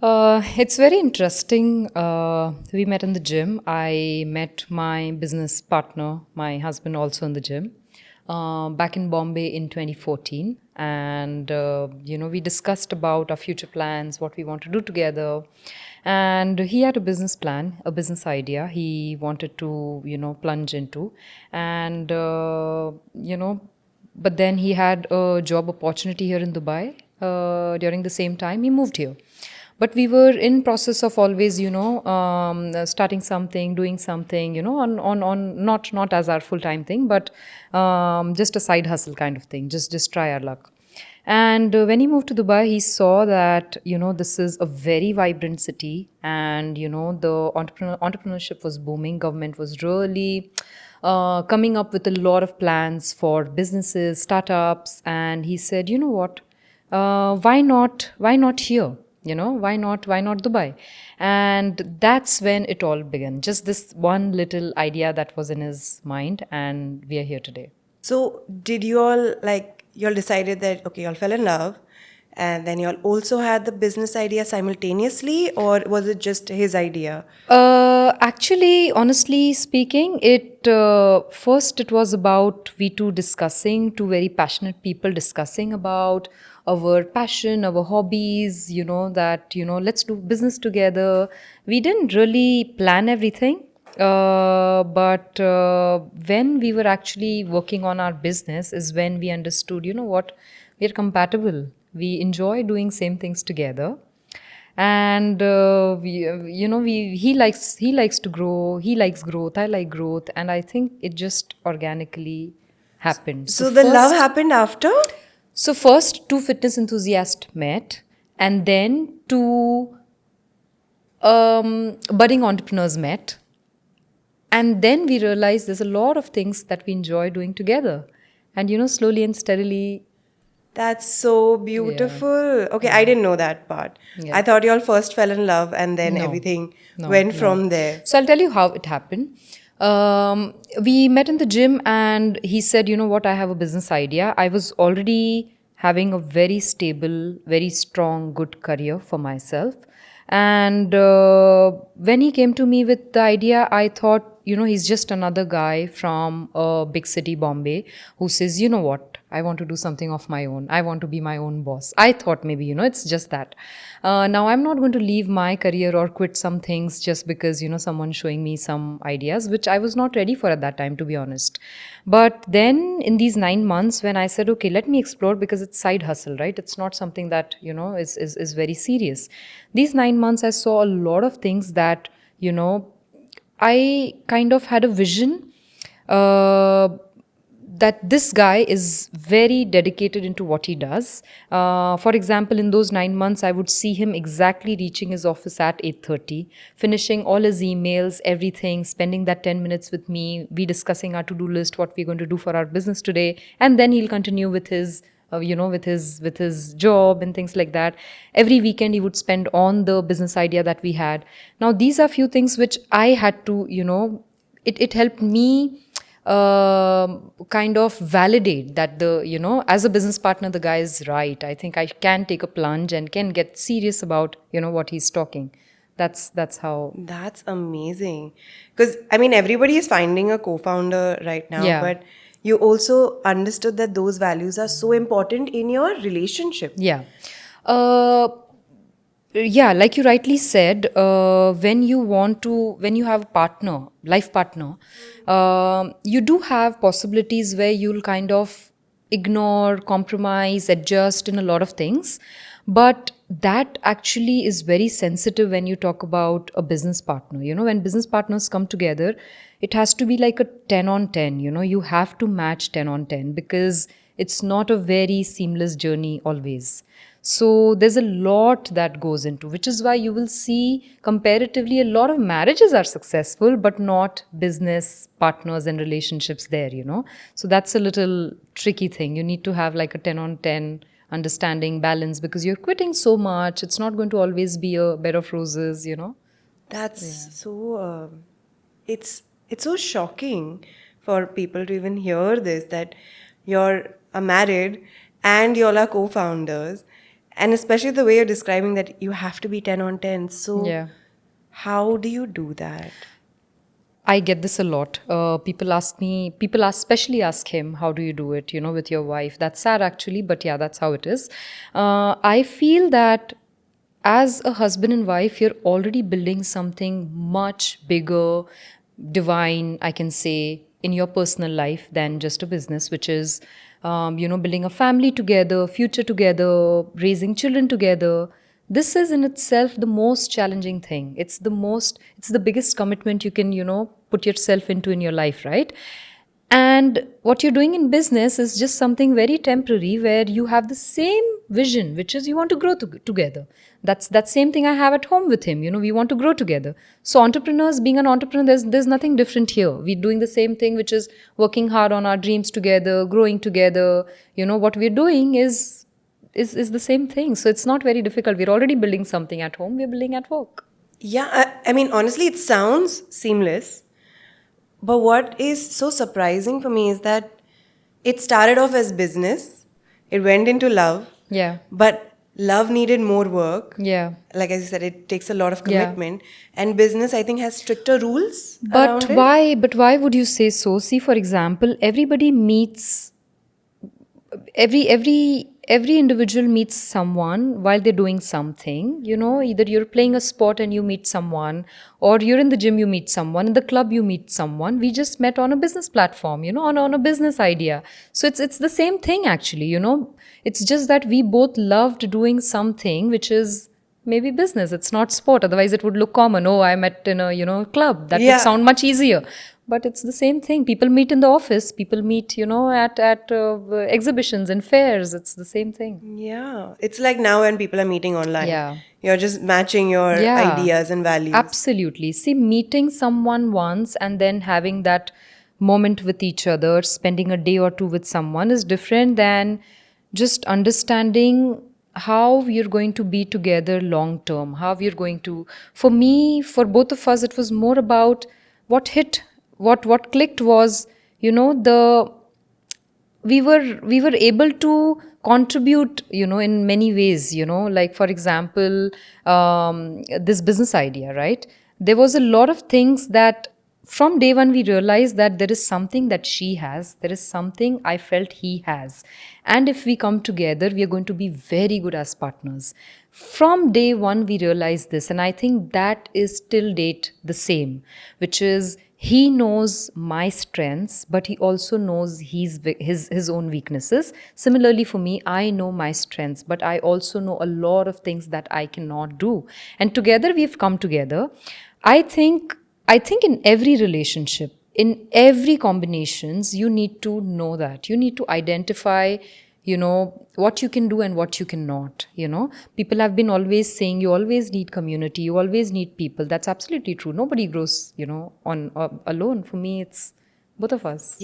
It's very interesting. We met in the gym. I met my business partner, my husband, also in the gym, back in Bombay in 2014. And, we discussed about our future plans, what we want to do together. And he had a business plan, a business idea he wanted to, plunge into. And, but then he had a job opportunity here in Dubai. During the same time, he moved here, but we were in process of always starting something, doing something, on not as our full-time thing, but just a side hustle kind of thing, just try our luck. And when he moved to Dubai, he saw that this is a very vibrant city, and the entrepreneurship was booming. Government was really coming up with a lot of plans for businesses, startups. And he said, you know what, why not here, why not Dubai? And that's when it all began, just this one little idea that was in his mind, and we are here today. So did you all you all decided that okay, you all fell in love and then you all also had the business idea simultaneously, or was it just his idea? Actually, honestly speaking, it first it was about we two very passionate people discussing about our passion, our hobbies. That let's do business together. We didn't really plan everything, but when we were actually working on our business, is when we understood. You know what, we're compatible. We enjoy doing same things together, and he likes to grow, he likes growth, I like growth, and I think it just organically happened. So the love happened after? So first two fitness enthusiasts met, and then two budding entrepreneurs met, and then we realized there's a lot of things that we enjoy doing together, and slowly and steadily. That's so beautiful. Okay, I didn't know that part. Yeah. I thought you all first fell in love and then No, everything no, went no. from there. So I'll tell you how it happened. We met in the gym, and he said, you know what, I have a business idea. I was already having a very stable, very strong, good career for myself. And when he came to me with the idea, I thought, he's just another guy from a big city, Bombay, who says, you know what, I want to do something of my own. I want to be my own boss. I thought maybe, it's just that. Now, I'm not going to leave my career or quit some things just because, someone's showing me some ideas, which I was not ready for at that time, to be honest. But then in these 9 months, when I said, okay, let me explore, because it's side hustle, right? It's not something that, is very serious. These 9 months, I saw a lot of things that, I kind of had a vision that this guy is very dedicated into what he does. For example, in those 9 months, I would see him exactly reaching his office at 8:30, finishing all his emails, everything, spending that 10 minutes with me, we discussing our to-do list, what we're going to do for our business today, and then he'll continue with his with his job and things like that. Every weekend he would spend on the business idea that we had. Now these are few things which I had to, it helped me kind of validate that as a business partner, the guy is right. I think I can take a plunge and can get serious about what he's talking. That's how. That's amazing. Because, I mean, everybody is finding a co founder right now, Yeah. but you also understood that those values are so important in your relationship. Yeah. Yeah, like you rightly said, when you have a partner, life partner, you do have possibilities where you'll kind of ignore, compromise, adjust in a lot of things. But that actually is very sensitive when you talk about a business partner. When business partners come together, it has to be like a 10 on 10. You have to match 10 on 10, because it's not a very seamless journey always. So there's a lot that goes into, which is why you will see comparatively a lot of marriages are successful, but not business partners and relationships there. So that's a little tricky thing. You need to have like a 10 on 10 understanding, balance, because you're quitting so much. It's not going to always be a bed of roses. That's so, it's so shocking for people to even hear this, that you're married and you're co founders. And especially the way you're describing that you have to be 10 on 10. So, Yeah. how do you do that? I get this a lot. People especially ask him, how do you do it, with your wife? That's sad actually, but yeah, that's how it is. I feel that as a husband and wife, you're already building something much bigger, divine, I can say, in your personal life than just a business, which is, building a family together, future together, raising children together. This is in itself the most challenging thing. It's the biggest commitment you can, put yourself into in your life, right? And what you're doing in business is just something very temporary where you have the same vision, which is you want to grow together. That's that same thing I have at home with him. We want to grow together. So entrepreneurs, being an entrepreneur, there's nothing different here. We're doing the same thing, which is working hard on our dreams together, growing together. What we're doing is the same thing. So it's not very difficult. We're already building something at home. We're building at work. Yeah, I mean, honestly, it sounds seamless. But what is so surprising for me is that it started off as business, it went into love, Yeah. but love needed more work. Yeah. Like as you said, it takes a lot of Yeah. commitment. And business, I think, has stricter rules But around it. why? But why would you say so? See, for example, every individual meets someone while they're doing something. Either you're playing a sport and you meet someone, or you're in the gym, you meet someone, in the club, you meet someone. We just met on a business platform, on a business idea. So it's the same thing actually. It's just that we both loved doing something which is maybe business. It's not sport. Otherwise, it would look common. Oh, I met in a club. That would Yeah. sound much easier. But it's the same thing. People meet in the office. People meet at exhibitions and fairs. It's the same thing. Yeah. It's like now when people are meeting online. Yeah. You're just matching your Yeah. ideas and values. Absolutely. See, meeting someone once and then having that moment with each other, spending a day or two with someone is different than just understanding how you're going to be together long term, how you're going to. For me, for both of us, it was more about what hit, what clicked was, the we were able to contribute in many ways, like for example, this business idea, right? There was a lot of things that from day one we realized that there is something that she has, there is something I felt he has, and if we come together we are going to be very good as partners. From day one we realized this, and I think that is till date the same, which is he knows my strengths, but he also knows his own weaknesses. Similarly, for me, I know my strengths, but I also know a lot of things that I cannot do. And together, we've come together. I think in every relationship, in every combinations, you need to know that. You need to identify what you can do and what you cannot. People have been always saying you always need community, you always need people. That's absolutely true. Nobody grows on alone. For me, it's both of us.